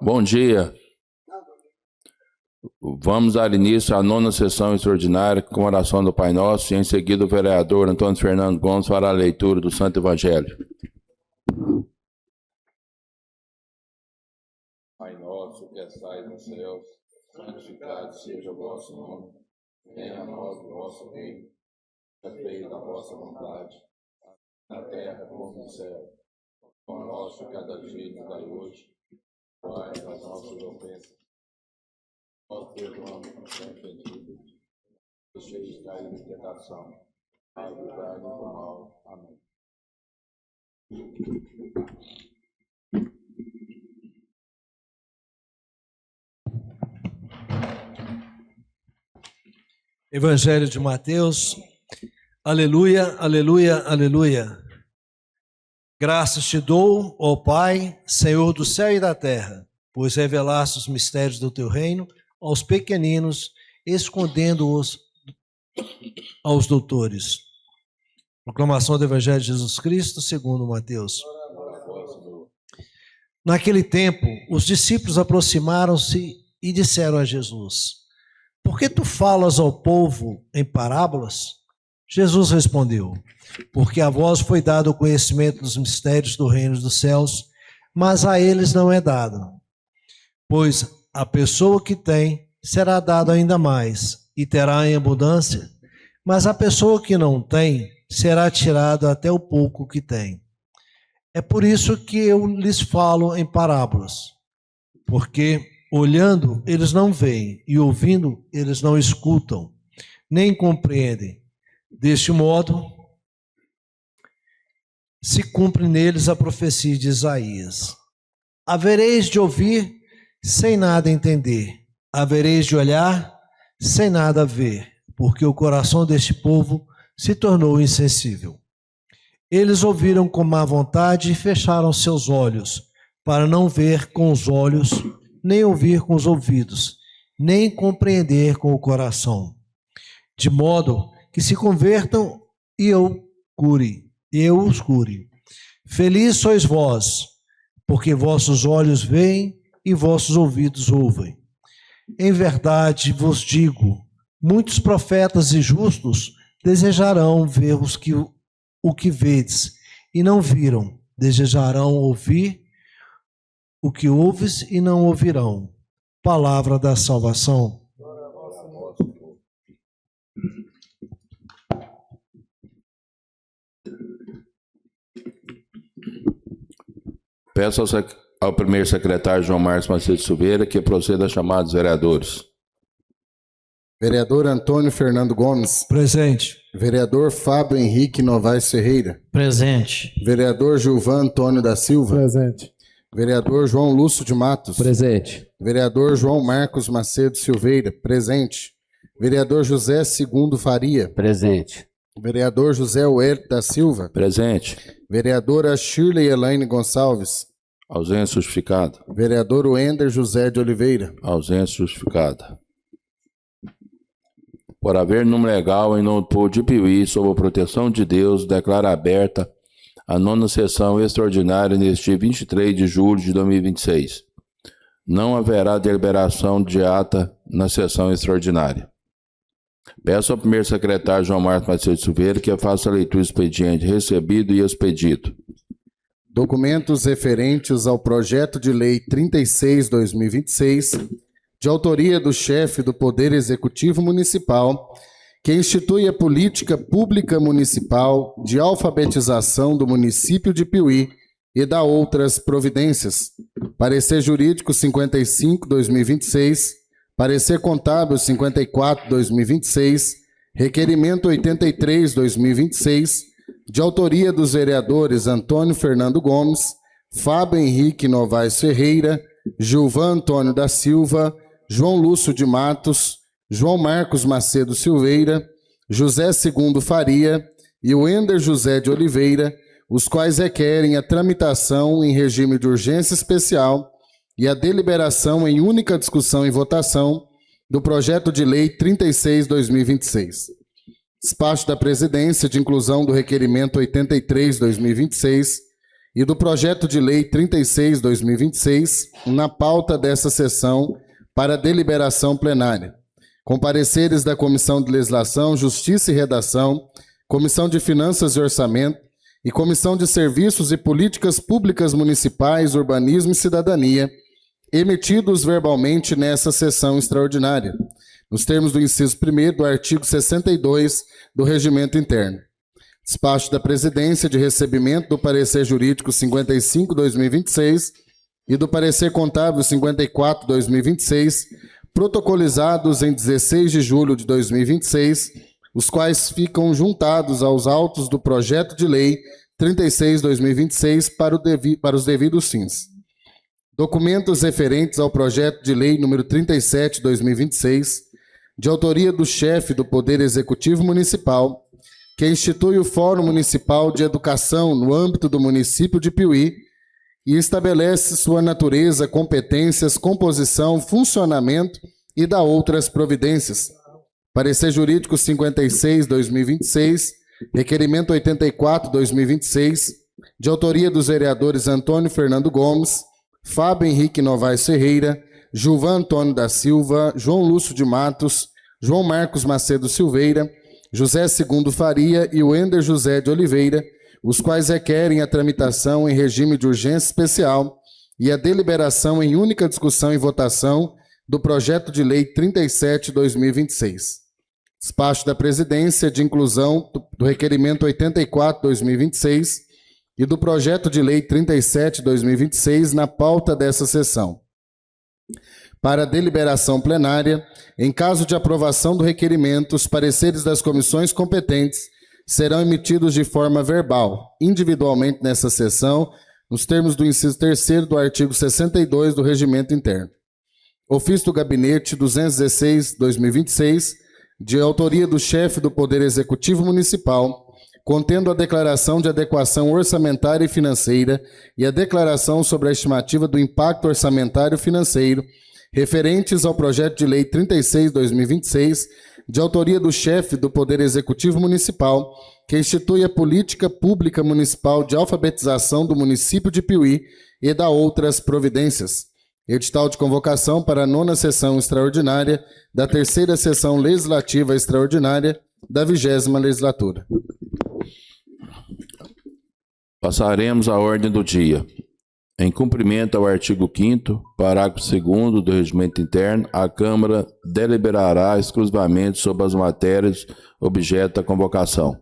Bom dia. Vamos dar início à 9ª sessão extraordinária com oração do Pai Nosso e em seguida o vereador Antônio Fernando Gomes fará a leitura do Santo Evangelho. Pai nosso que estais nos céus, santificado seja o vosso nome. Venha a nós o vosso reino, seja feita a vossa vontade, na terra como no céu. O pão nosso cada dia nos dai hoje, perdoai as nossas ofensas. Nós perdoamos como sempre pedido, deixeis cair em tentação, mas livrai-nos do mal. Amém. Evangelho de Mateus, aleluia, aleluia, aleluia. Graças te dou, ó Pai, Senhor do céu e da terra, pois revelaste os mistérios do teu reino aos pequeninos, escondendo-os aos doutores. Proclamação do Evangelho de Jesus Cristo, segundo Mateus. Naquele tempo, os discípulos aproximaram-se e disseram a Jesus: por que tu falas ao povo em parábolas? Jesus respondeu: porque a vós foi dado o conhecimento dos mistérios do reino dos céus, mas a eles não é dado. Pois a pessoa que tem será dado ainda mais, e terá em abundância, mas a pessoa que não tem será tirado até o pouco que tem. É por isso que eu lhes falo em parábolas, porque olhando eles não veem, e ouvindo eles não escutam, nem compreendem. Deste modo, se cumpre neles a profecia de Isaías: havereis de ouvir sem nada entender, havereis de olhar sem nada ver, porque o coração deste povo se tornou insensível. Eles ouviram com má vontade e fecharam seus olhos, para não ver com os olhos, nem ouvir com os ouvidos, nem compreender com o coração, de modo que se convertam e eu os cure. Feliz sois vós, porque vossos olhos veem e vossos ouvidos ouvem. Em verdade vos digo, muitos profetas e justos desejarão ver o que vedes e não viram, desejarão ouvir o que ouves e não ouvirão. Palavra da salvação. Peço ao primeiro secretário João Marcos Macedo Silveira que proceda a chamar os vereadores. Vereador Antônio Fernando Gomes. Presente. Vereador Fábio Henrique Novaes Ferreira. Presente. Vereador Gilvan Antônio da Silva. Presente. Vereador João Lúcio de Matos. Presente. Vereador João Marcos Macedo Silveira. Presente. Vereador José Segundo Faria. Presente. Vereador José Wellington da Silva. Presente. Vereadora Shirley Elaine Gonçalves. Ausência justificada. Vereador Wender José de Oliveira. Ausência justificada. Por haver número legal em nome do povo de Piuí, sob a proteção de Deus, declara aberta a 9ª sessão extraordinária neste dia 23 de julho de 2026. Não haverá deliberação de ata na sessão extraordinária. Peço ao primeiro secretário João Marcos Macedo Silveira que faça a leitura do expediente recebido e expedito. Documentos referentes ao projeto de lei 36/2026, de autoria do chefe do Poder Executivo Municipal, que institui a política pública municipal de alfabetização do município de Piuí e da outras providências. Parecer jurídico 55/2026, parecer contábil 54/2026, requerimento 83/2026, de autoria dos vereadores Antônio Fernando Gomes, Fábio Henrique Novaes Ferreira, Gilvan Antônio da Silva, João Lúcio de Matos, João Marcos Macedo Silveira, José Segundo Faria e Wender José de Oliveira, os quais requerem a tramitação em regime de urgência especial e a deliberação em única discussão e votação do projeto de lei 36/2026. Despacho da Presidência de inclusão do requerimento 83/2026 e do projeto de lei 36/2026 na pauta dessa sessão para deliberação plenária, com pareceres da Comissão de Legislação, Justiça e Redação, Comissão de Finanças e Orçamento e Comissão de Serviços e Políticas Públicas Municipais, Urbanismo e Cidadania, emitidos verbalmente nessa sessão extraordinária, nos termos do inciso 1º do artigo 62 do Regimento Interno. Despacho da Presidência de recebimento do parecer jurídico 55/2026 e do parecer contábil 54/2026, protocolizados em 16 de julho de 2026, os quais ficam juntados aos autos do projeto de lei 36/2026 para os devidos fins. Documentos referentes ao projeto de lei número 37/2026, de autoria do chefe do Poder Executivo Municipal, que institui o Fórum Municipal de Educação no âmbito do município de Piuí e estabelece sua natureza, competências, composição, funcionamento e dá outras providências. Parecer jurídico 56/2026, requerimento 84/2026, de autoria dos vereadores Antônio Fernando Gomes, Fábio Henrique Novaes Ferreira, Gilvan Antônio da Silva, João Lúcio de Matos, João Marcos Macedo Silveira, José Segundo Faria e Wender José de Oliveira, os quais requerem a tramitação em regime de urgência especial e a deliberação em única discussão e votação do projeto de lei 37/2026. Despacho da Presidência de inclusão do requerimento 84/2026 e do projeto de lei 37/2026 na pauta dessa sessão. Para deliberação plenária, em caso de aprovação do requerimento, os pareceres das comissões competentes serão emitidos de forma verbal, individualmente nessa sessão, nos termos do inciso 3º do artigo 62 do Regimento Interno. Ofício do Gabinete 216/2026, de autoria do chefe do Poder Executivo Municipal, contendo a declaração de adequação orçamentária e financeira e a declaração sobre a estimativa do impacto orçamentário e financeiro referentes ao projeto de lei 36/2026, de autoria do chefe do Poder Executivo Municipal, que institui a política pública municipal de alfabetização do município de Piuí e dá outras providências. Edital de convocação para a 9ª sessão extraordinária da 3ª sessão legislativa extraordinária da 20ª legislatura. Passaremos à ordem do dia. Em cumprimento ao artigo 5º, parágrafo 2º do Regimento Interno, a Câmara deliberará exclusivamente sobre as matérias objeto da convocação.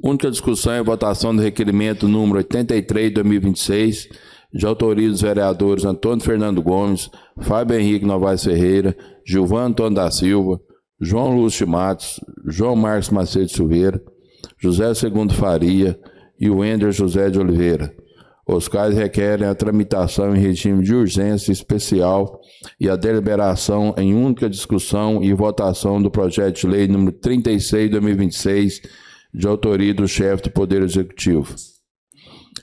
Única discussão e votação do requerimento número 83/2026, de autoria dos vereadores Antônio Fernando Gomes, Fábio Henrique Novaes Ferreira, Gilvan Antônio da Silva, João Lúcio de Matos, João Marcos Macedo Silveira, José Segundo Faria e Wender José de Oliveira, os quais requerem a tramitação em regime de urgência especial e a deliberação em única discussão e votação do projeto de lei número 36/2026, de autoria do chefe do Poder Executivo,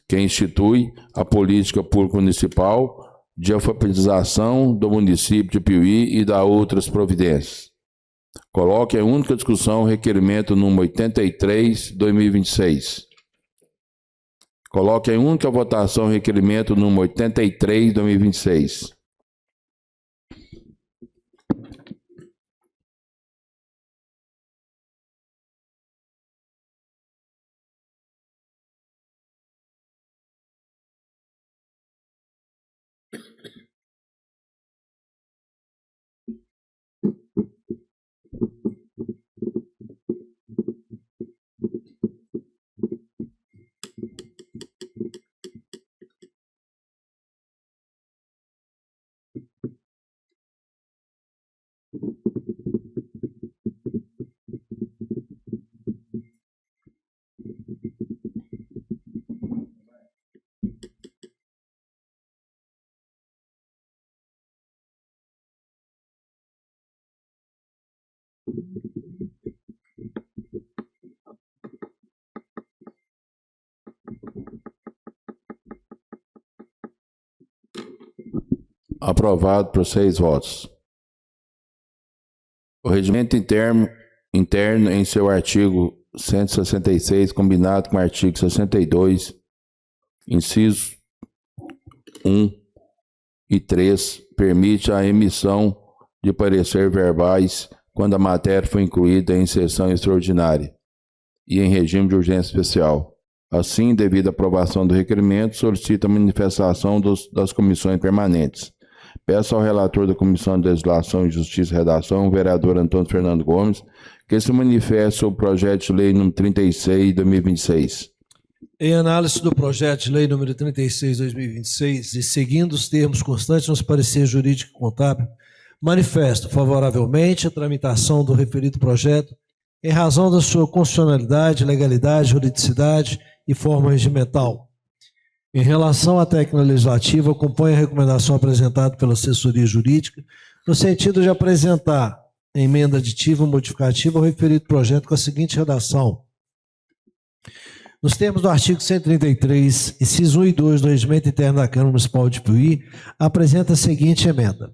que institui a política pública municipal de alfabetização do município de Piuí e dá outras providências. Coloque em única discussão o requerimento número 83/2026. Coloque em única votação o requerimento número 83/2026. Aprovado por 6 votos. O regimento interno, em seu artigo 166, combinado com o artigo 62, incisos 1 e 3, permite a emissão de parecer verbais quando a matéria foi incluída em sessão extraordinária e em regime de urgência especial. Assim, devido à aprovação do requerimento, solicita a manifestação das comissões permanentes. Peço ao relator da Comissão de Legislação e Justiça e Redação, o vereador Antônio Fernando Gomes, que se manifeste sobre o projeto de lei número 36 de 2026. Em análise do projeto de lei número 36 de 2026 e seguindo os termos constantes nos pareceres jurídico e contábil, manifesto favoravelmente a tramitação do referido projeto em razão da sua constitucionalidade, legalidade, juridicidade e forma regimental. Em relação à técnica legislativa, acompanho a recomendação apresentada pela assessoria jurídica no sentido de apresentar emenda aditiva ou modificativa ao referido projeto com a seguinte redação. Nos termos do artigo 133, inciso 1 e 2 do Regimento Interno da Câmara Municipal de Piuí, apresenta a seguinte emenda.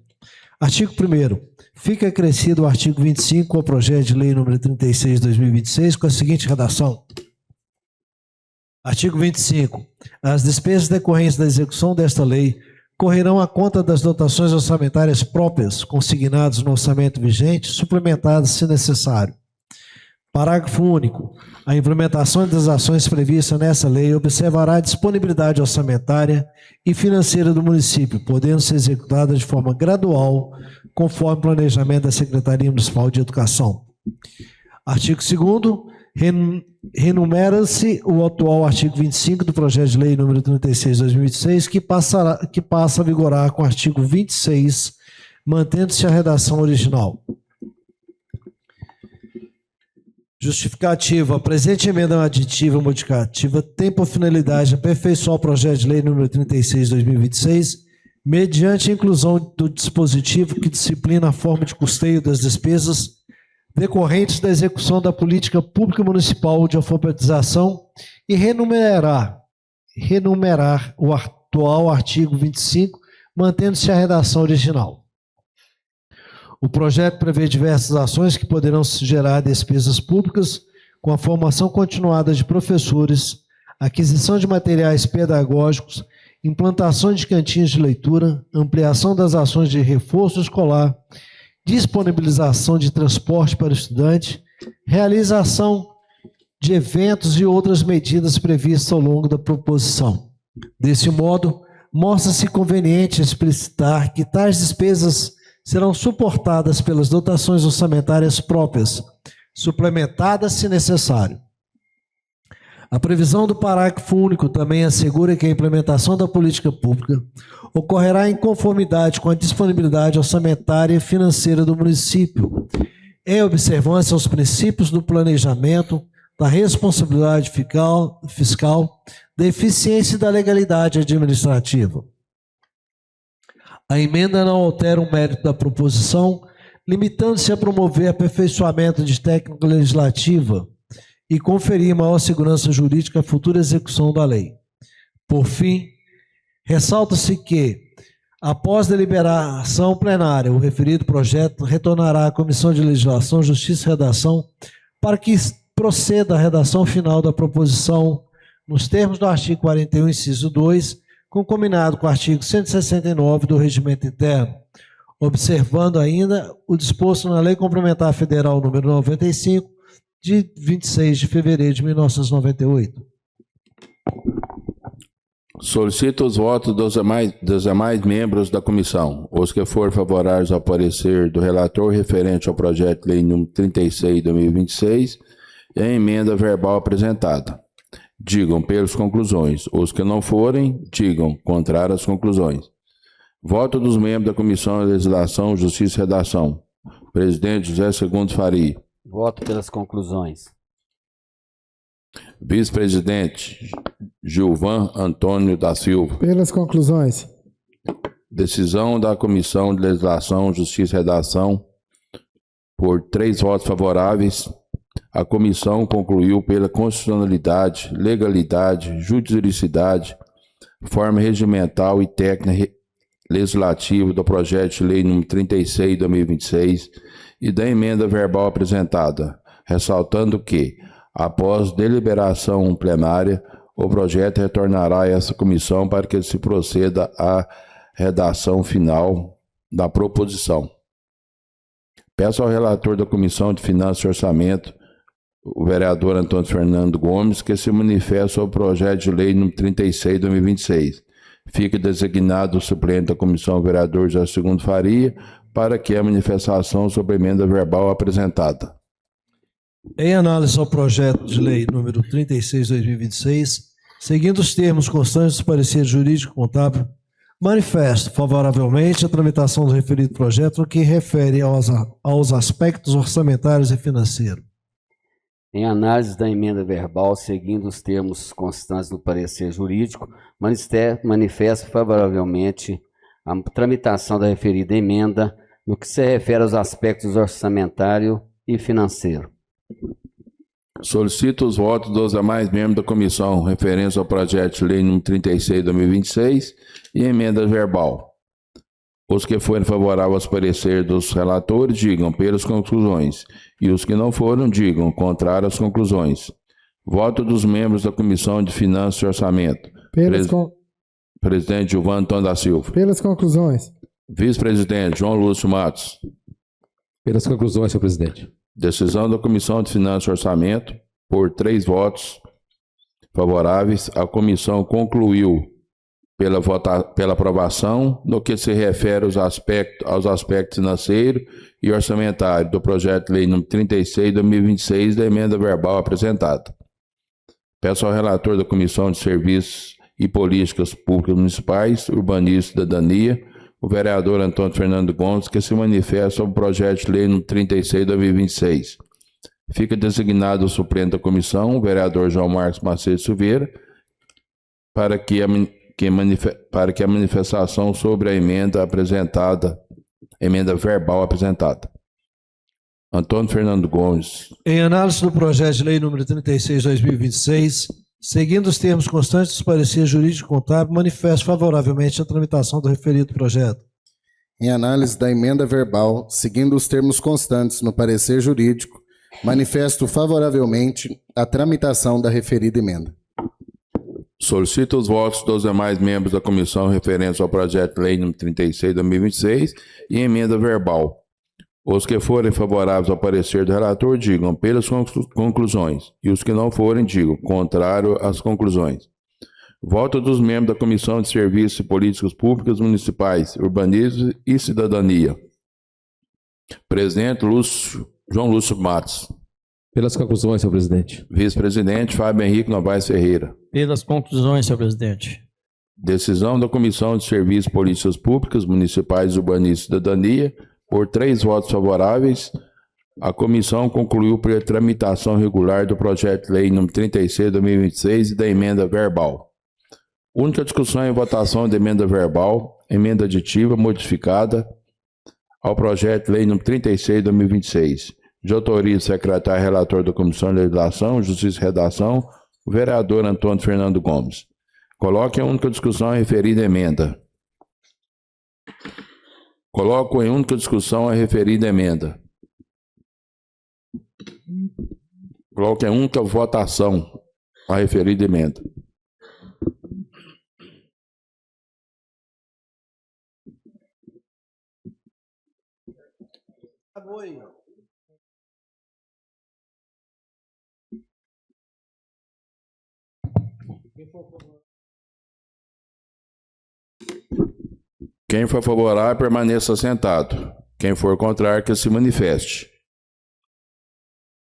Artigo 1º. Fica acrescido o artigo 25 ao projeto de lei número 36 de 2026 com a seguinte redação. Artigo 25. As despesas decorrentes da execução desta lei correrão à conta das dotações orçamentárias próprias consignadas no orçamento vigente, suplementadas se necessário. Parágrafo único. A implementação das ações previstas nessa lei observará a disponibilidade orçamentária e financeira do município, podendo ser executada de forma gradual, conforme o planejamento da Secretaria Municipal de Educação. Artigo 2º. Renumera-se o atual artigo 25 do projeto de lei número 36 de 2026, que passa a vigorar com o artigo 26, mantendo-se a redação original. Justificativa. A presente emenda aditiva ou modificativa tem por finalidade aperfeiçoar o projeto de lei número 36 de 2026, mediante a inclusão do dispositivo que disciplina a forma de custeio das despesas decorrentes da execução da política pública municipal de alfabetização e renumerar o atual artigo 25, mantendo-se a redação original. O projeto prevê diversas ações que poderão gerar despesas públicas, com a formação continuada de professores, aquisição de materiais pedagógicos, implantação de cantinhos de leitura, ampliação das ações de reforço escolar, disponibilização de transporte para o estudante, realização de eventos e outras medidas previstas ao longo da proposição. Desse modo, mostra-se conveniente explicitar que tais despesas serão suportadas pelas dotações orçamentárias próprias, suplementadas se necessário. A previsão do parágrafo único também assegura que a implementação da política pública ocorrerá em conformidade com a disponibilidade orçamentária e financeira do município, em observância aos princípios do planejamento, da responsabilidade fiscal, da eficiência e da legalidade administrativa. A emenda não altera o mérito da proposição, limitando-se a promover aperfeiçoamento de técnica legislativa e conferir maior segurança jurídica à futura execução da lei. Por fim, ressalta-se que, após deliberação plenária, o referido projeto retornará à Comissão de Legislação, Justiça e Redação para que proceda a redação final da proposição nos termos do artigo 41, inciso 2, concominado com o artigo 169 do Regimento Interno, observando ainda o disposto na Lei Complementar Federal número 95, de 26 de fevereiro de 1998. Solicito os votos dos demais membros da comissão. Os que forem favoráveis ao parecer do relator referente ao projeto de lei número 36 de 2026 e a emenda verbal apresentada, digam pelas conclusões. Os que não forem, digam contrário às conclusões. Voto dos membros da Comissão de Legislação, Justiça e Redação. Presidente José Segundo Faria. Voto pelas conclusões. Vice-presidente Gilvan Antônio da Silva. Pelas conclusões. Decisão da Comissão de Legislação, Justiça e Redação. Por 3 votos favoráveis, a comissão concluiu pela constitucionalidade, legalidade, juridicidade, forma regimental e técnica legislativo do projeto de lei número 36 de 2026 e da emenda verbal apresentada, ressaltando que, após deliberação plenária, o projeto retornará a essa comissão para que se proceda à redação final da proposição. Peço ao relator da Comissão de Finanças e Orçamento, o vereador Antônio Fernando Gomes, que se manifeste sobre o projeto de lei número 36 de 2026. Fique designado o suplente da comissão, o vereador José Segundo Faria, para que a manifestação sobre a emenda verbal apresentada. Em análise ao projeto de lei número 36 de 2026, seguindo os termos constantes do parecer jurídico contábil, manifesto favoravelmente a tramitação do referido projeto no que refere aos aspectos orçamentários e financeiros. Em análise da emenda verbal, seguindo os termos constantes do parecer jurídico, manifesto favoravelmente a tramitação da referida emenda no que se refere aos aspectos orçamentário e financeiro. Solicito os votos dos demais membros da comissão referentes ao projeto de lei número 36 de 2026 e emenda verbal. Os que forem favoráveis ao parecer dos relatores, digam pelas conclusões, e os que não foram, digam contrário às conclusões. Voto dos membros da Comissão de Finanças e Orçamento. Presidente Gilvan Antônio da Silva. Pelas conclusões. Vice-presidente João Lúcio Matos. Pelas conclusões, senhor presidente. Decisão da Comissão de Finanças e Orçamento, por 3 votos favoráveis, a comissão concluiu pela aprovação no que se refere aos aspectos financeiros e orçamentários do projeto de lei número 36 de 2026 da emenda verbal apresentada. Peço ao relator da Comissão de Serviços e Políticas Públicas Municipais, Urbanismo e Cidadania, o vereador Antônio Fernando Gomes, que se manifesta sobre o projeto de lei número 36 de 2026. Fica designado o suplente da comissão, o vereador João Marcos Macedo Silveira, para que a manifestação sobre a emenda verbal apresentada. Antônio Fernando Gomes. Em análise do projeto de lei número 36 de 2026, seguindo os termos constantes do parecer jurídico contábil, manifesto favoravelmente a tramitação do referido projeto. Em análise da emenda verbal, seguindo os termos constantes no parecer jurídico, manifesto favoravelmente a tramitação da referida emenda. Solicito os votos dos demais membros da comissão referentes ao projeto de lei número 36 de 2026 e emenda verbal. Os que forem favoráveis ao parecer do relator, digam pelas conclusões, e os que não forem, digam contrário às conclusões. Voto dos membros da Comissão de Serviços e Políticas Públicas Municipais, Urbanismo e Cidadania. Presidente João Lúcio Matos. Pelas conclusões, senhor presidente. Vice-presidente Fábio Henrique Novaes Ferreira. Pelas conclusões, senhor presidente. Decisão da Comissão de Serviços e Políticas Públicas Municipais, Urbanismo e Cidadania. Por 3 votos favoráveis, a comissão concluiu pela tramitação regular do projeto de lei número 36 de 2026 e da emenda verbal. Única discussão e votação da emenda verbal, emenda aditiva modificada ao projeto de lei número 36 de 2026. De autoria do secretário relator da Comissão de Legislação, Justiça e Redação, o vereador Antônio Fernando Gomes. Coloque a única discussão a referida emenda. Coloco em única discussão a referida emenda. Coloque em única votação a referida emenda. Quem for favorável, permaneça sentado. Quem for contrário, que se manifeste.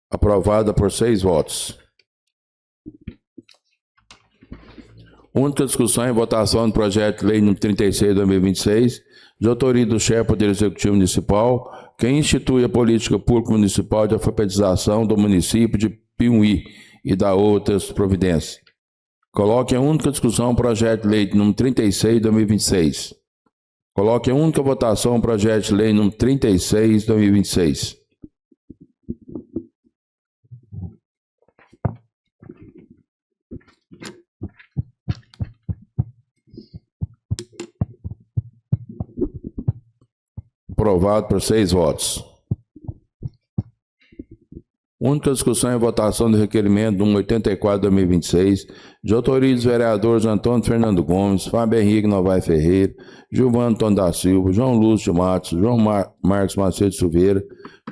Aprovada por 6 votos. Única discussão e votação do projeto de lei número 36 de 2026, de autoria do chefe do Poder Executivo Municipal, que institui a política pública municipal de alfabetização do município de Piuí e da outras providências. Coloque em única discussão o projeto de lei número 36 de 2026. Coloque em única votação o projeto de lei número 36 de 2026. Aprovado por 6 votos. Única discussão e votação do requerimento número 84/2026, de autoria dos vereadores Antônio Fernando Gomes, Fábio Henrique Novaes Ferreira, Gilvan Antônio da Silva, João Lúcio de Matos, João Marcos Macedo Silveira,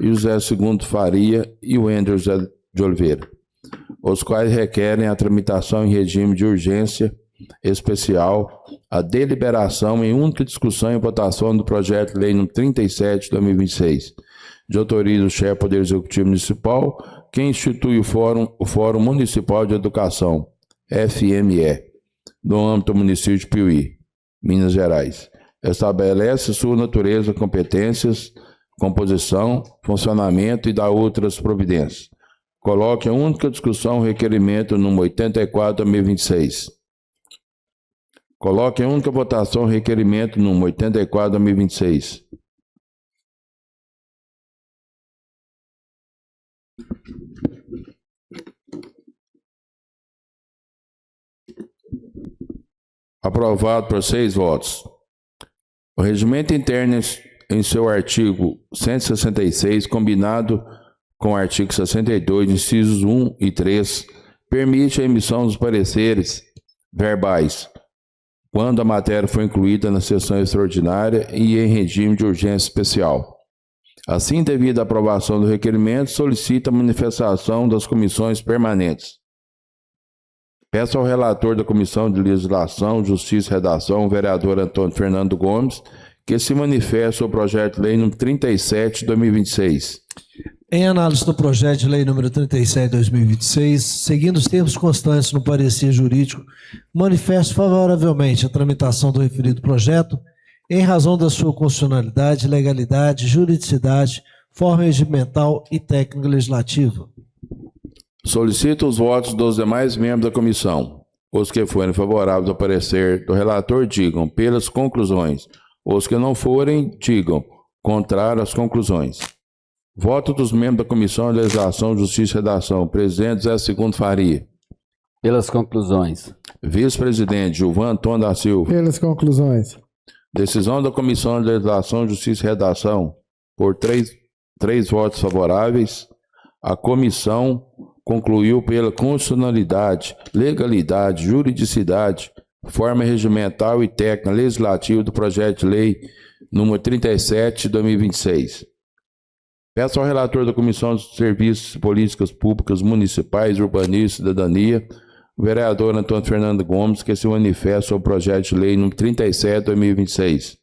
e José II Faria e Wender José de Oliveira, os quais requerem a tramitação em regime de urgência especial, a deliberação em única discussão e votação do projeto de lei número 37/2026, de autoria do chefe do Poder Executivo Municipal, que institui o Fórum Municipal de Educação, FME, no âmbito do município de Piuí, Minas Gerais. Estabelece sua natureza, competências, composição, funcionamento e dá outras providências. Coloque a única discussão o requerimento número 84/2026. Coloque em única votação o requerimento número 84/2026. Aprovado por 6 votos. O regimento interno, em seu artigo 166, combinado com o artigo 62, incisos 1 e 3, permite a emissão dos pareceres verbais, quando a matéria for incluída na sessão extraordinária e em regime de urgência especial. Assim, devido à aprovação do requerimento, solicita a manifestação das comissões permanentes. Peço ao relator da Comissão de Legislação, Justiça e Redação, o vereador Antônio Fernando Gomes, que se manifeste sobre o projeto de lei número 37/2026. Em análise do projeto de lei número 37/2026, seguindo os termos constantes no parecer jurídico, manifesto favoravelmente a tramitação do referido projeto, em razão da sua constitucionalidade, legalidade, juridicidade, forma regimental e técnica legislativa. Solicito os votos dos demais membros da comissão. Os que forem favoráveis ao parecer do relator, digam pelas conclusões. Os que não forem, digam contrário às conclusões. Voto dos membros da Comissão de Legislação, Justiça e Redação. Presidente José II Faria. Pelas conclusões. Vice-presidente Gilvan Antônio da Silva. Pelas conclusões. Decisão da Comissão de Legislação, Justiça e Redação. Por três votos favoráveis, a comissão concluiu pela constitucionalidade, legalidade, juridicidade, forma regimental e técnica legislativa do projeto de lei número 37/2026. Peço ao relator da Comissão de Serviços e Políticas Públicas Municipais, Urbanismo e Cidadania, o vereador Antônio Fernando Gomes, que se manifeste sobre o projeto de lei número 37/2026.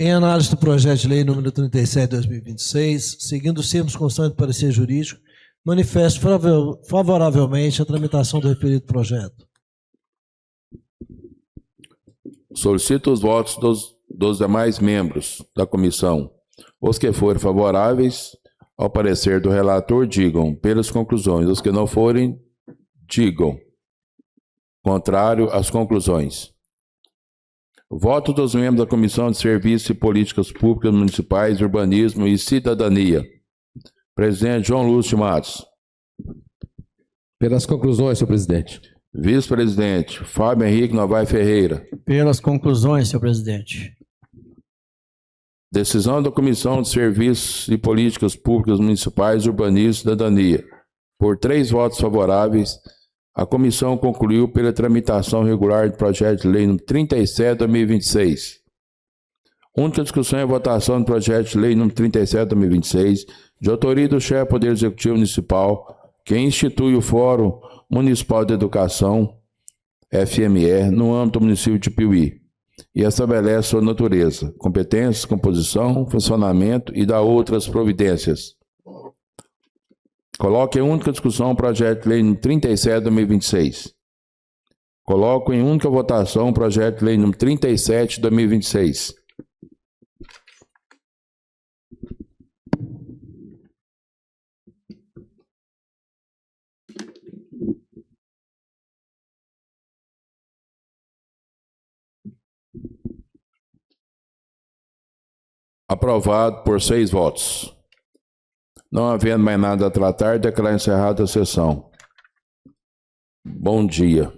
Em análise do projeto de lei número 37/2026, seguindo os termos constantes do parecer jurídico, manifesto favoravelmente a tramitação do referido projeto. Solicito os votos dos demais membros da comissão. Os que forem favoráveis ao parecer do relator, digam pelas conclusões. Os que não forem, digam contrário às conclusões. Voto dos membros da Comissão de Serviços e Políticas Públicas Municipais, Urbanismo e Cidadania. Presidente João Lúcio Matos. Pelas conclusões, senhor presidente. Vice-presidente Fábio Henrique Novaes Ferreira. Pelas conclusões, senhor presidente. Decisão da Comissão de Serviços e Políticas Públicas Municipais, Urbanismo e Cidadania. Por 3 votos favoráveis, a comissão concluiu pela tramitação regular do projeto de lei número 37/2026. Única discussão e votação do projeto de lei número 37/2026, de autoria do chefe do Poder Executivo Municipal, que institui o Fórum Municipal de Educação, FME, no âmbito do município de Piuí, e estabelece sua natureza, competências, composição, funcionamento e dá outras providências. Coloque em única discussão o projeto de lei número 37/2026. Coloco em única votação o projeto de lei número 37/2026. Aprovado por 6 votos. Não havendo mais nada a tratar, declaro encerrada a sessão. Bom dia.